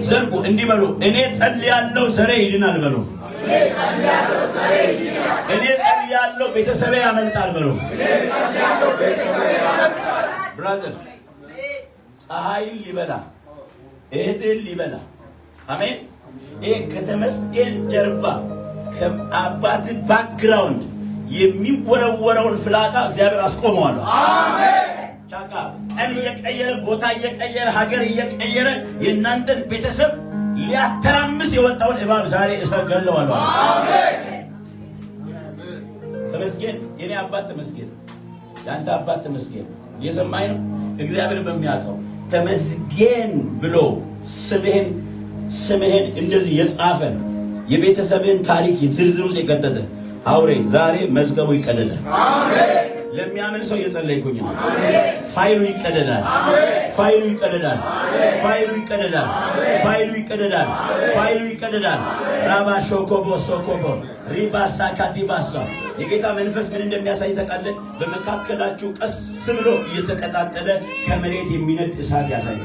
ዘርጉ እንዲህ በሉ፣ እኔ ጸልያለሁ ዘሬ ይድናል በሉ። እኔ ጸልያለሁ ቤተሰቤ ያመልጣል በሉ። ብራዘር ፀሐይን ሊበላ እህትን ሊበላ አሜን። ይሄ ከተመስገን ጀርባ ከአባት ባክግራውንድ የሚወረወረውን ፍላጻ እግዚአብሔር አስቆመዋል። አሜን። ቻካ ቀን እየቀየረ ቦታ እየቀየረ ሀገር እየቀየረ የእናንተን ቤተሰብ ሊያተራምስ የወጣውን እባብ ዛሬ እሰገለዋለሁ። አሜን። ተመስገን የኔ አባት ተመስገን፣ ያንተ አባት ተመስገን። የሰማይ ነው እግዚአብሔር በሚያውቀው ተመስገን ብሎ ስምህን እንደዚህ የጻፈን የቤተሰብን ታሪክ ዝርዝር ውስጥ የከተተ አውሬ ዛሬ መዝገቡ ይቀደዳል። አሜን። ለሚያምን ሰው እየጸለይኩኝ ነው። ፋይሉ ይቀደዳል። ፋይሉ ይቀደዳል። ፋይሉ ይቀደዳል። ፋይሉ ይቀደዳል። ፋይሉ ይቀደዳል። ራባ ሾኮቦ ሶኮቦ ሪባሳ ካቲባሳ የጌታ መንፈስ ምን እንደሚያሳይ ተቃለን። በመካከላችሁ ቀስ ብሎ እየተቀጣጠለ ከመሬት የሚነድ እሳት ያሳያል።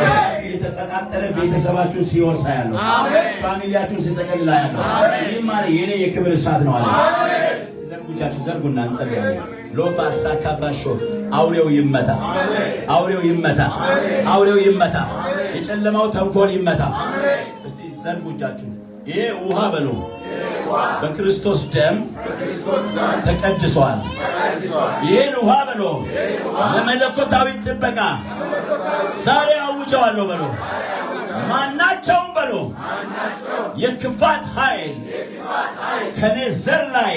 እሳት እየተቀጣጠለ ቤተሰባችሁን ሲወርሳ ያለው ፋሚሊያችሁን ሲጠቀልላ ያለው ይህ ማለት የኔ የክብር እሳት ነው አለ። ዘርጉቻችሁ ዘርጉና እንጸልያለን። ሎባሳ ካባሾ አውሬው ይመታ፣ አውሬው ይመታ፣ አውሬው ይመታ፣ የጨለማው ተንኮል ይመታ። እስቲ ዘርጉቻችሁ። ይሄ ውሃ በሉ በክርስቶስ ደም ተቀድሷል። ይሄን ውሃ በሉ ለመለኮታዊ ጥበቃ ዛሬ አውጀዋለሁ በሉ። ማናቸውም በሉ የክፋት ኃይል ከኔ ዘር ላይ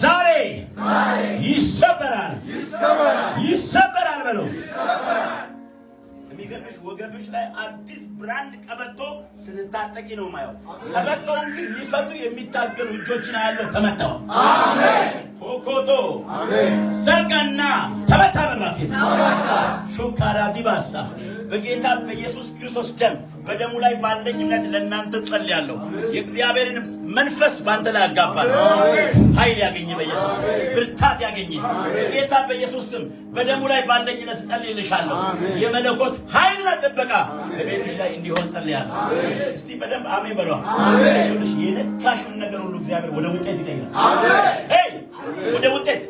ዛሬ ይሰበራል፣ ይሰበራል በሉ። የሚገርምሽ ወገብሽ ላይ አዲስ ብራንድ ቀበቶ ስትታጠቂ ነው ማየው። ቀበቶውን ግን ሊፈቱ የሚታገሉ እጆችን ያለው ተመታው። አሜን። ኮኮቶ አሜን። ዘርጋና ተመታ በራቴ ሹካራ ዲባሳ በጌታ በኢየሱስ ክርስቶስ ደም በደሙ ላይ ባለኝ እምነት ለእናንተ ጸልያለሁ። የእግዚአብሔርን መንፈስ ባንተ ላይ አጋባለሁ። ኃይል ያገኘ በኢየሱስ ብርታት ያገኘ በጌታ በኢየሱስ ስም በደሙ ላይ ባለኝ እምነት ጸልይልሻለሁ። የመለኮት ኃይልና ጥበቃ በቤትሽ ላይ እንዲሆን ጸልያለሁ። እስቲ በደንብ አሜን በሏ። አሜን። የነካሽውን ነገር ሁሉ እግዚአብሔር ወደ ውጤት ይቀይራል። አሜን። ወደ ውጤት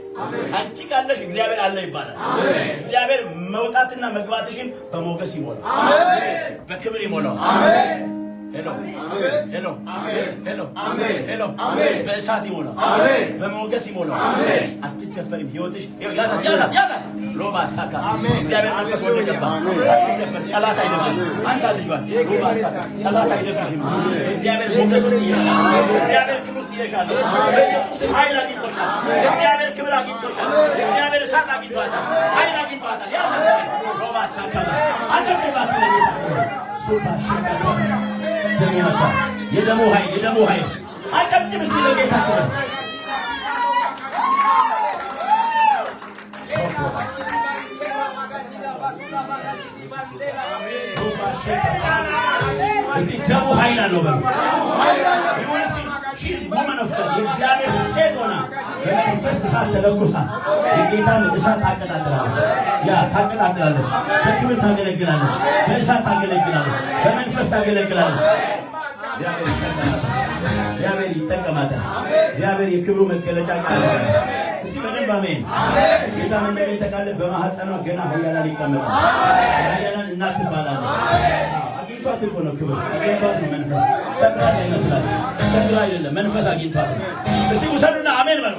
አንቺ ካለሽ እግዚአብሔር አለ ይባላል። እግዚአብሔር መውጣትና መግባትሽን በሞገስ ይሞላል። አሜን። በክብር ይሞላል። አሜን። ሄሎ ሄሎ ሄሎ ሄሎ በእሳት ይሞላል። አሜን። በሞገስ ይሞላል። አሜን። አትደፈሪም። ህይወትሽ ያዛት ሎባ ሳካ እግዚአብሔር መንፈስ ወደ ገባ አትደፈር። ጠላት አይደለም። አንሳ ልጇን ሎባ ሳካ ጠላት አይደለም። እግዚአብሔር ሞገስ ውስጥ ይሻል። እግዚአብሔር ክብር ውስጥ ይሻል። በኢየሱስ ኃይል አግኝቶሻል። እግዚአብሔር ክብር አግኝቶሻል። እግዚአብሔር እሳት አግኝቷታል። ኃይል አግኝቷታል። ያዛት ሎባ ሳካ አትደፈር። ሱታ ሸካ የደሙ ኃይል የደሙ ኃይል አቀብጭም እስቲ ለጌታ ክብር። እስቲ ደሙ ኃይል አለው በሉ። የእግዚአብሔር ሴት ሆና በመንፈስ እሳት ተለኩሳ የጌታን እሳት ታቀጣጥላለች። ታቀጣጥላለች። በክብር ታገለግላለች። በእሳት ታገለግላለች። በመንፈስ ታገለግላለች። እግዚአብሔር ይጠቀማታል። እግዚአብሔር የክብሩ መገለጫ ያደርጋል። እስቲ በደንብ አሜን። ጌታ ምን እንደሚተካለ በማህፀኗ ገና ኃያላን ይቀመጣል። ኃያላን እናት ትባላለች። አግኝቷት እኮ ነው ክብር አግኝቷት ነው መንፈስ ሰጥራት ይመስላል። ሰጥራ አይደለም መንፈስ አግኝቷት ነው። እስቲ ውሰዱና አሜን በሉ።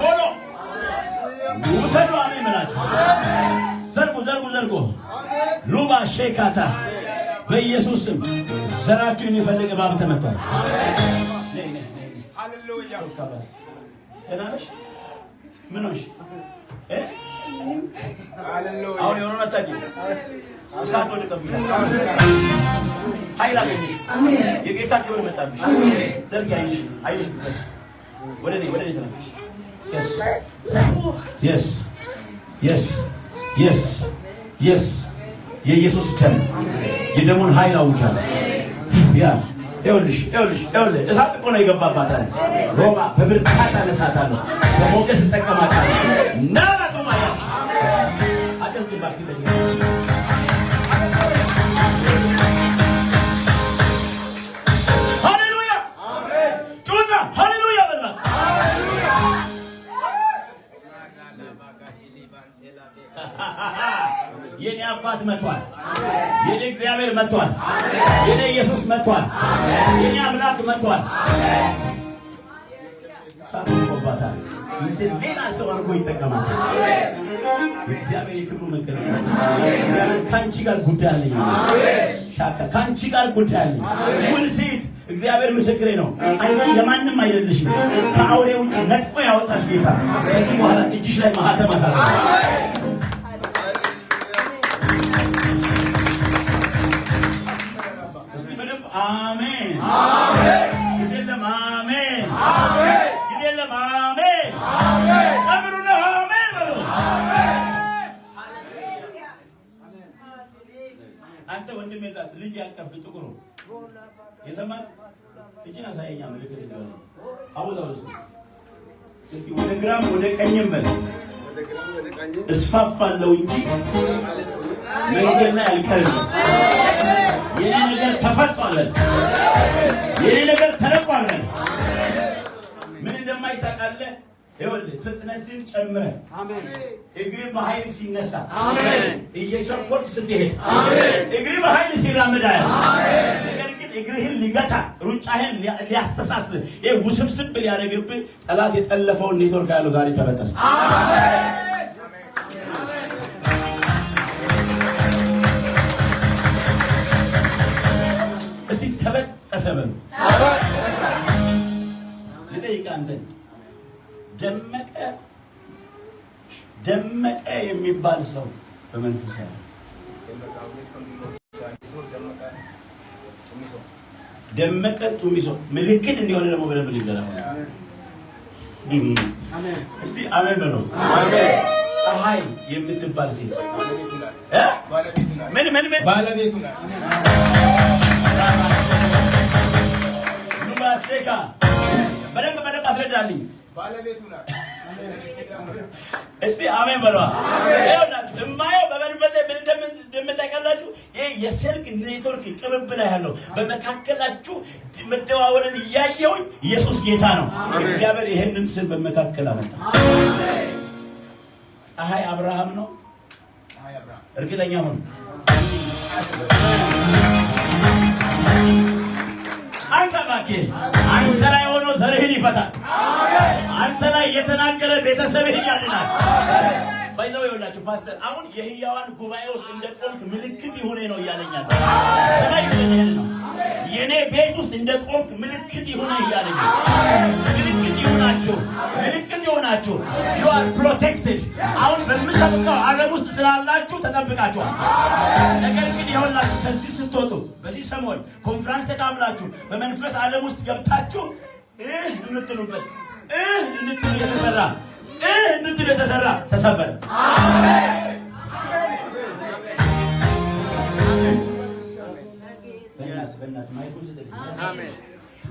ሆኖ ውሰዱ አሜን በላችሁ። ዘርጉ ዘርጉ ዘርጉ ሉባ ሼካታ በኢየሱስ ስም ዘራችሁን የፈለገ እባብ ተመቷል። ሃሌሉያ ካባስ እናሽ ምን ሆነሽ? ሃሌሉያ አሁን የሆነ ታቂ እሳት ወደ ቀብሽ ኃይል አገኘሽ። አሜን። የጌታ ክብር መጣብሽ። አሜን። ዘርጊ አይሽ ትፈሽ ወደ እኔ ተነሽ። yes yes yes yes የኢየሱስ ደም የደሙን ኃይል አውጃለሁ። ይኸውልሽ እሳት እኮ ነው የገባባት አለ ሮማ በብርታት አነሳታለሁ፣ በሞገስ እጠቀማታለሁ። ናራቶማያ አቀልጥባክ መጥቷል። የኔ እግዚአብሔር መጥቷል። የኔ ኢየሱስ መጥቷል። የኔ አምላክ መጥቷል። ሳትቆባታል ሌላ ሰው አድርጎ ይጠቀማል። እግዚአብሔር የክብሩ መገለጫ። እግዚአብሔር ካንቺ ጋር ጉዳይ አለኝ። ሻካ ካንቺ ጋር ጉዳይ አለኝ። ሁሉ ሴት እግዚአብሔር ምስክሬ ነው። አንቺ ለማንም አይደለሽም። ከአውሬ ውጭ ነጥቆ ያወጣሽ ጌታ ከዚህ በኋላ እጅሽ ላይ ማህተም አሳለ። እስቲ በደንብ አሜን አሜን ይደለም አሜን አሜን ይደለም አሜን አሜን አብሩና አሜን በሉ። አንተ ወንድሜ ዛት ልጅ ያቀፍ ጥቁሩ የሰማት እጅን አሳየኛ ምልክት እንደሆነ አውዛው እስቲ ወደ ግራም ወደ ቀኝም በል እስፋፋለሁ እንጂ መንገድ ላይ አልቀርም። የኔ ነገር ተፈቷል። የኔ ነገር ተለቋል። ምን እንደማይታወቃለህ ይኸውልህ ፍጥነትን ጨምረህ አሜን። እግር በኃይል ሲነሳ አሜን። እየቸኮልክ ስትሄድ አሜን። እግር በኃይል ሲራመድ አሜን። ነገር ግን እግርህን ሊገታ ሩጫህን ሊያስተሳስር ውስብስብ ሊያደርግብህ ጠላት የጠለፈውን ኔትወርክ ያለው ዛሬ ተበጠሰ። አሜን። እስቲ ተበጠሰ በሉ። ልጠይቅህ አንተን ደመቀ የሚባል ሰው በመንፈስ ያለ ደመቀ ጡሚሶ ምልክት እንዲሆነ ደግሞ በደንብ ይዘራል። አሜን። እስቲ አሜን በሉ። አሜን። ፀሐይ የምትባል ሴት ምን ባለቤቱ ናት። ኑማሴካ በደንብ አስረዳልኝ። ባለቤቱ ናት። እስቲ አሜን በሉ። ይኸውላችሁ እማየው በመንፈሴ ምን እንደምታውቃላችሁ ይሄ የስልክ ኔትወርክ ቅብብል ያለው በመካከላችሁ መደዋወልን እያየሁኝ ኢየሱስ ጌታ ነው። እግዚአብሔር ይሄንን ስም በመካከል አመጣ። ፀሐይ አብርሃም ነው። እርግጠኛ ሁኑ። አንተ ላይ ሆኖ ዘርህን ይፈታል። አንተ ላይ የተናገረ ቤተሰብህን ያድናል። ባይዘው ይኸውላችሁ ፓስተር አሁን የሕያዋን ጉባኤ ውስጥ እንደቆምክ ምልክት ይሁን ነው እያለኛል። ሰማይ ነው የኔ ቤት ውስጥ እንደቆምክ ምልክት ይሁን እያለኝ ምልክት ይሁናችሁ። you are protected። አሁን በምትሰብከው ዓለም ውስጥ ስላላችሁ ተጠብቃችኋል። ነገር ግን ይኸውላችሁ ከዚህ ስትወጡ በዚህ ሰሞን ኮንፈረንስ ተካፍላችሁ በመንፈስ ዓለም ውስጥ ገብታችሁ የምትሉበት የተሰራ ተሰበረ። አሜን። በእናትህ ማይኩን ስጠኝ። አሜን።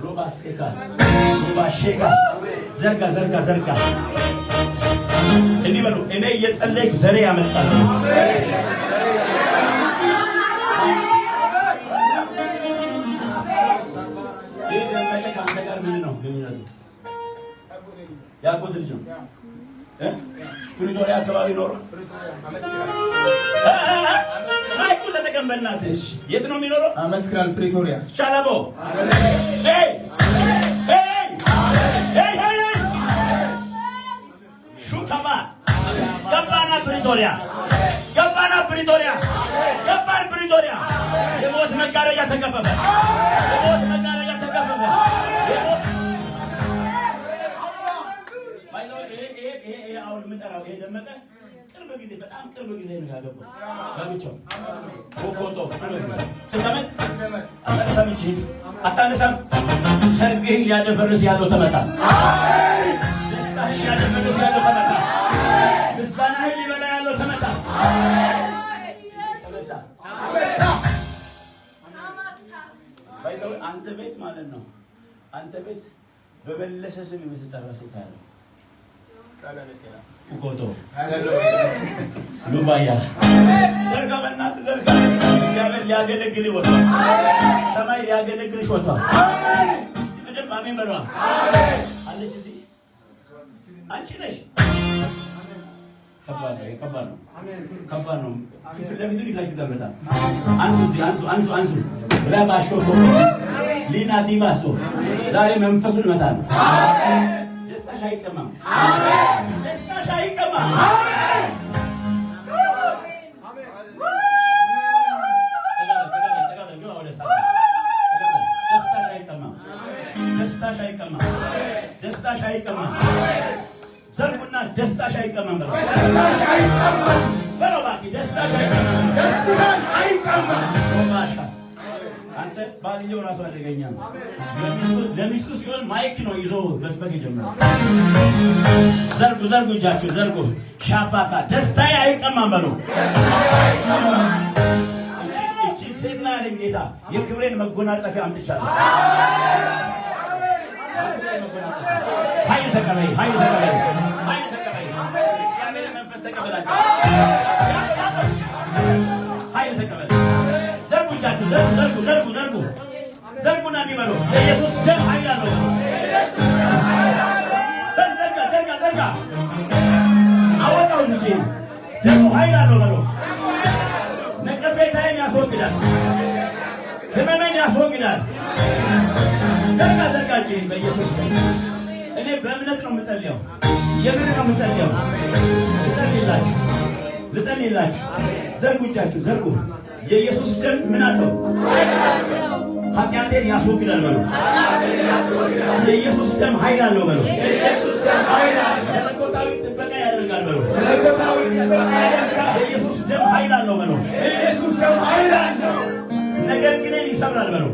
ሮባስኬካ ሮባሼካ ዘርጋ እንዲህ በሉ። እኔ እየጸለይኩ ዘሬ ያመጣል። ይህ ደመቀ ከአንተ ጋር ምን ነው ግንኙነቱ? ያጎት ልጅ ነው። ፕሪቶሪያ አካባቢ ኖሮ ማይኩ ተጠቀም በእናትህ። የት ነው የሚኖረው? አመስክራል ፕሪቶሪያ ሻላቦ ሹካባ ገባና ፕሪቶሪያ የሞት መጋረጃ ተከፈፈ። አሁን የምጠራው ይሄ ደመቀ በጣም ቅርብ ጊዜ ነው ያገባው። ጋብቻው ኮኮቶ ስትመጥ አታነሳም። ሰርግህን ሊያደፈርስ ያለው ተመታ። ደስታህን ሊያደፈርስ ያለው ተመታ። ምስጋናህን ሊበላ ያለው ተመታ። አንተ ቤት ማለት ነው። አንተ ቤት በበለሰ ስም የምትጠራ ሴት ያለው ኮኮቶ ሉባያ ዘርጋ በእናትህ ዘርጋ። እግዚአብሔር ሊያገለግል ይወጣል። ሰማይ ሊያገለግልሽ ወጣል። ምንም አሜን በሏ። አለች እዚህ አንቺ ነሽ ከባድ ነው። ፊት ለፊቱን ይዛችሁታል። በጣም አንሱ ረባሾ ሊና ዲባሶ ዛሬ መንፈሱን እመታለሁ። ደስታሽ አይቀማም። ደስታሽ አይቀማም። ደስታሽ አይቀማም። ደስታሽ አይቀማም። ዘርጉና ደስታሽ አይቀማም በለው። ደስታሽ አይቀማም በለው እባክህ። ደስታሽ አይቀማም። ደስታሽ አይቀማም። ወማሻ አንተ ባልየው ራሱ አደገኛ ነው። ለሚስቱ ሲሆን ማይክ ነው ይዞ መስበክ የጀመረው። ዘርጉ እጃችሁ ዘርጉ። ሻፋካ ደስታዬ አይቀማም በለው። እቺ ሴት ላይ ያለኝ ጌታ የክብሬን መጎናጸፊያ አምጥቻለሁ። ኃይል ተቀበይ። የእግዚአብሔር መንፈስ ተቀበላችሁ። ኃይል ተቀበል። ዘርጉ እጃችሁ ዘርጉና እንዲበሉ የኢየሱስ ደም ኃይል አለው። ዘርጋ አወጣው እንጂ ደሙ ኃይል አለው በለው። ነቀፌታዬን ያስወግዳል። ህመሜን ያስወግዳል። ዘርጋ እንጂ በኢየሱስ እኔ በእምነት ነው የምጸልየው። የምን ነው የምጸልየው? ልጸልይላችሁ። ዘርጉ እጃችሁ ዘርጉ። የኢየሱስ ደም ምን አለው? ኃጢአቴን ያስወግዳል በሉ። የኢየሱስ ደም ኃይል አለው በሉ። መለኮታዊ ጥበቃ ያደርጋል በሉ። የኢየሱስ ደም ኃይል አለው በሉ። ነገር ግን ይሰብራል በሉ።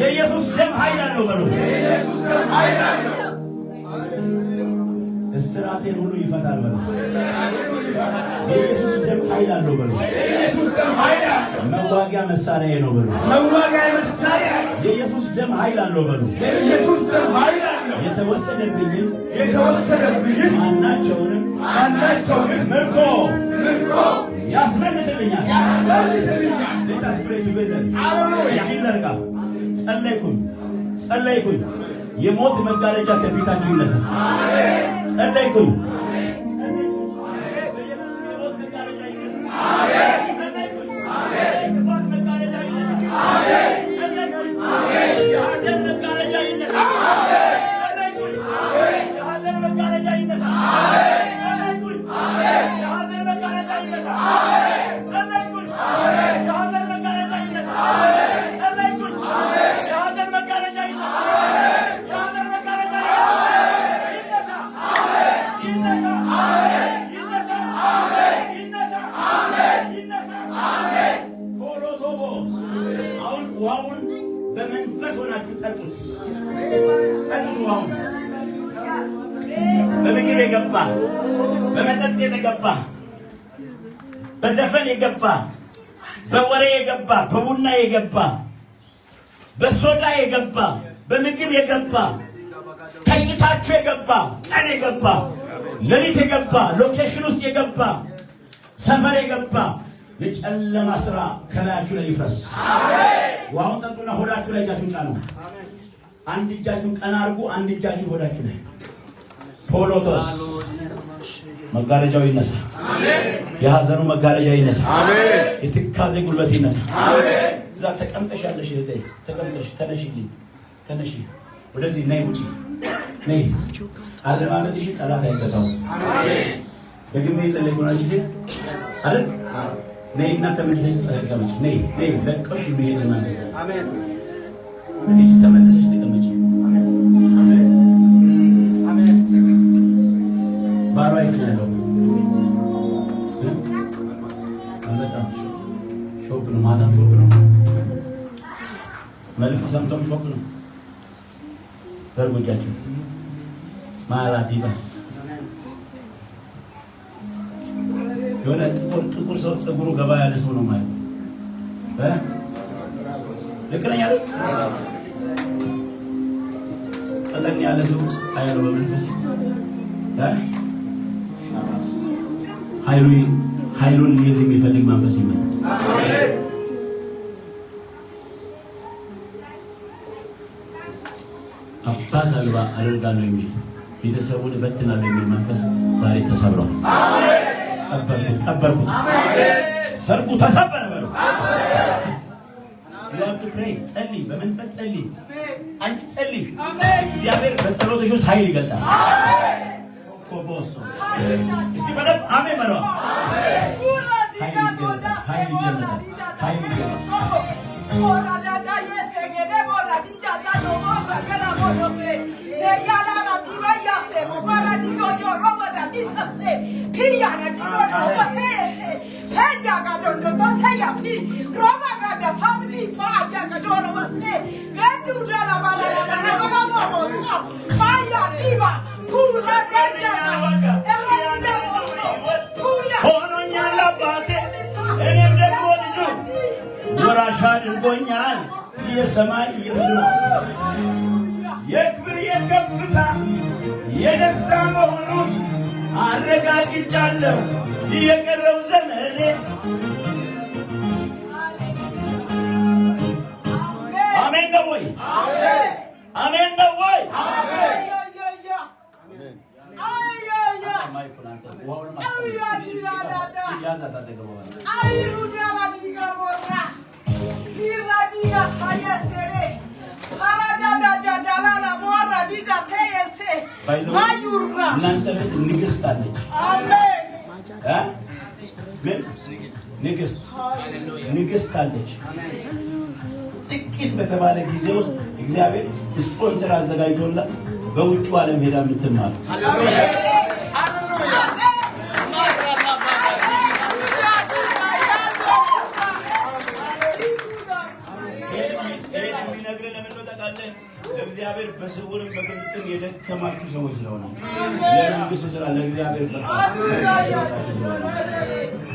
የኢየሱስ ደም ኃይል አለው በሉ። እስራቴን ሁሉ ይፈታል በሉ። የኢየሱስ ደም ኃይል አለው በሉ። መዋጊያ መሳሪያዬ ነው በሉ። የኢየሱስ ደም ኃይል አለው በሉ። የተወሰደብኝን ማናቸውንም ምርኮ ያስመልስልኛል። ዘርጋ ጸለይኩኝ። የሞት መጋረጃ ከፊታችሁ ይነሳ። ጸለይኩኝ። ውሃውን በመንፈስ ሆናችሁ ጠጡት። ውሃውን በምግብ የገባ በመጠጥ የገባ በዘፈን የገባ በወሬ የገባ በቡና የገባ በሶዳ የገባ በምግብ የገባ ተኝታችሁ የገባ ቀን የገባ ሌሊት የገባ ሎኬሽን ውስጥ የገባ ሰፈር የገባ የጨለማ ስራ ከላያችሁ ላይ ይፍረስ። ውሃውን ጠጡና ሆዳችሁ ላይ እጃችሁን ጫኑ። አንድ እጃችሁን ቀና አድርጉ፣ አንድ እጃችሁ ሆዳችሁ ላይ። ፖሎቶስ መጋረጃው ይነሳ። የሐዘኑ መጋረጃ ይነሳ። የትካዜ ጉልበት ይነሳ። እዛ ተቀምጠሽ ያለሽ እህቴ ተቀምጠሽ ተነሺ፣ ወደዚህ ነይ፣ ውጪ ነይ። አለማመድሽ ጠላት አይገታው። በግሜ የጸለይኩና ጊዜ አይደል? ነይ እና ተመለሰሽ ተቀመጭ። ነይ ለቀሽ ይሄድ ማለት አሜን። ነይ ተመለሰሽ ተቀመጭ። አሜን አሜን። ባራይ ነው አመጣም ሾፕ ነው ማዳም ሾፕ ነው መልክ ሰምቶም ሾፕ ነው ዘርጎጃችሁ ማላዲባስ የሆነ ጥቁር ሰው ፀጉሩ ገባ ያለ ሰው ነው ማለት ልክ ነኝ አይደል? ቀጠን ያለ ሰው አይሮ በመንፈስ ኃይሉን ሊይዝ የሚፈልግ መንፈስ ይመጣ። አባት አልባ አደርጋለሁ የሚል ቤተሰቡን እበትናለሁ የሚል መንፈስ ዛሬ ተሰብሯል። አሜን። ቀበርኩት። ሰርጉ ተሰበረ በሉ። ያቱ ፕሬይ ጸልይ፣ በመንፈስ ጸልይ። አንቺ ጸልይ። እግዚአብሔር በጸሎትሽ ውስጥ ኃይል ይገልጣል። ኮቦሶ እስቲ በደም አሜን በሉ። ኃይል ወራሽ አድርጎኛል የሰማይ የምድር የክብር የከፍታ የደስታ መሆኑን አረጋግጫለሁ። የቀረው ዘመኔ አሜን ነው ወይ? አሜን ነው ወይ? እናንተ ቤት ንግስት አለች። ንግስት አለች። ጥቂት በተባለ ጊዜ ውስጥ እግዚአብሔር ስፖንሰር አዘጋጅቶላት በውጭ ዓለም ሄዳ የምትማር እግዚአብሔር በስውርም በግልጥም የደከማችሁ ሰዎች ስለሆነ የመንግስት ስራ ለእግዚአብሔር ፈቃድ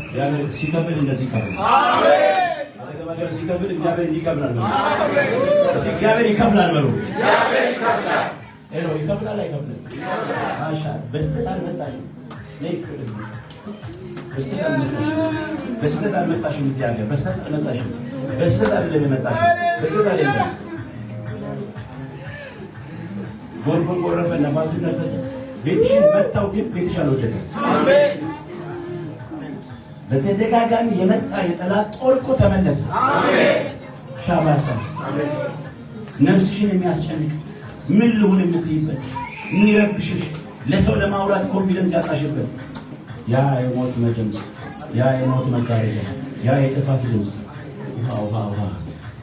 እግዚአብሔር ሲከፍል እንደዚህ ይከፍል። አሜን። ሲከፍል እግዚአብሔር ይከፍላል። እግዚአብሔር ይከፍላል በሉ። እግዚአብሔር ይከፍላል። ይከፍላል አይከፍልም? ማሻአላ በስተት አልመጣሽም። በስተት አልመጣሽም። እዚህ ሀገር በስተት አልመጣሽም። በስተት አይደለም የመጣሽው። በስተት አይደለም። ጎርፎን ጎረፈ፣ ነፋስ ነፈሰ፣ ቤትሽን መታው፣ ግን ቤትሽ አልወደቀም። አሜን። በተደጋጋሚ የመጣ የጠላት ጦር እኮ ተመለሰ። አሜን። ሻባሳ አሜን። ነፍስሽን የሚያስጨንቅ ምን ልሁን የምትይበት የሚረብሽሽ ለሰው ለማውራት ኮንፊደንስ ያጣሽበት ያ የሞት መድምፅ፣ ያ የሞት መጋረጃ፣ ያ የጥፋት ድምፅ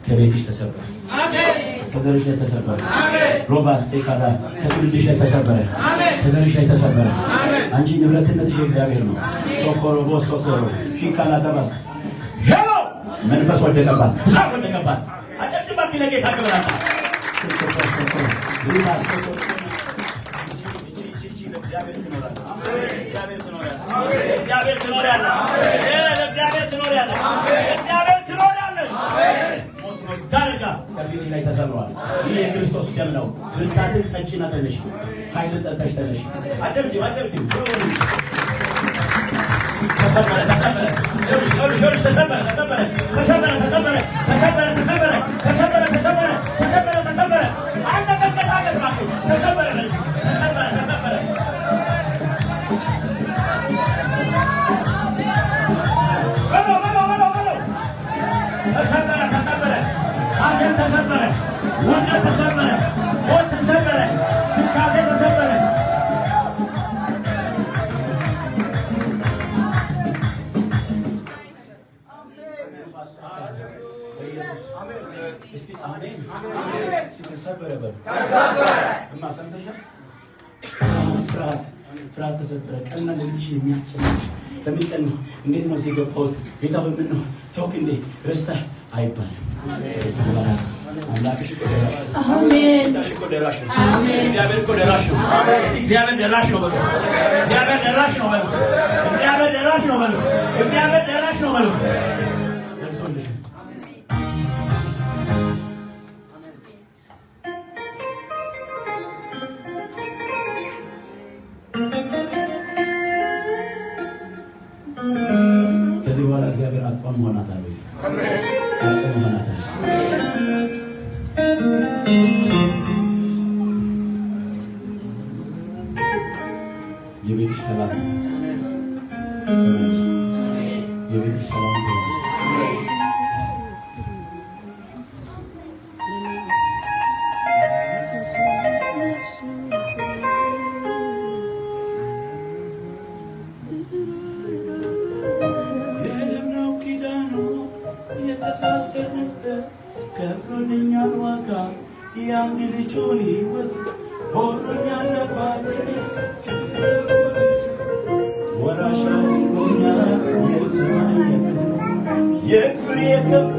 ከቤትሽ ተሰበረ። አሜን። ከዘርሽ ላይ ተሰበረ። አሜን። ሮባስ ሴካዳ ከትውልድሽ ላይ ተሰበረ። አሜን። ከዘርሽ ላይ ተሰበረ። አሜን። አንቺ ንብረትነትሽ የእግዚአብሔር ነው። ሶኮሮቦ ሶኮሮ ሺካላ ተባስ ሄሎ መንፈስ ወደቀባት፣ እሳት ወደቀባት። አጨብጭባት ለጌታ ክብራታ እግዚአብሔር ትኖሪያለሽ። ዳርቻ ከፊት ላይ ተሰብሯል። ይህ የክርስቶስ ደም ነው። ብርታትን ጠጪና ተነሽ፣ ኃይልን ጠጥተሽ ተነሽ። አጨብጭብ አጨብጭብ። ተሰበረ ተሰበረ ተሰበረ ተሰበረ ተሰበረ ተሰበረ ተሰበረ ተሰበረ ተሰበረ ተሰበረ ተሰበረ ተሰበረ አንተ ተንቀሳቀስ እባክህ። ተሰበረ ተሰበረ ተሰበረ ተሰበረ ተሰበረ ሐዘን ተሰበረ፣ ውርደት ተሰበረ፣ ሞት ተሰበረ፣ ትካዜ ተሰበረ። እስቲ አሜን። ተሰበረ በሉ። እማ ሰምተሻል? ፍርሃት ተሰበረ። ቀንና ሌሊትሽን የሚያስጨንቅሽ ለምን ቀን ነው? እንዴት ነው እዚህ የገባሁት? ጌታ በምን ነው ተውክ እንዴ ረስተህ አይባልም። አምላክሽ እኮ ደራሽ ነው። አሜን። እኮ ደራሽ ነው። አሜን። እግዚአብሔር እኮ ደራሽ ነው። አሜን። እግዚአብሔር ደራሽ ነው በሉ። እግዚአብሔር ደራሽ ነው በሉ። እግዚአብሔር ደራሽ ነው በሉ። እግዚአብሔር ደራሽ ነው በሉ። ደርሶልሽ ከዚህ በኋላ እግዚአብሔር አቋም ሆናታል። አሜን። አቋም ሆናታል። የቤትሽ ሰላም የቤትሽ ሰላም የለምነው ኪዳኑ የተሳሰርንበት ከፍሎልኛል ዋጋ የአንድ ልጁን ሕይወት ሆኖኛል አባቴ ወራሽ አድርጎኛል የሰማይ የክብር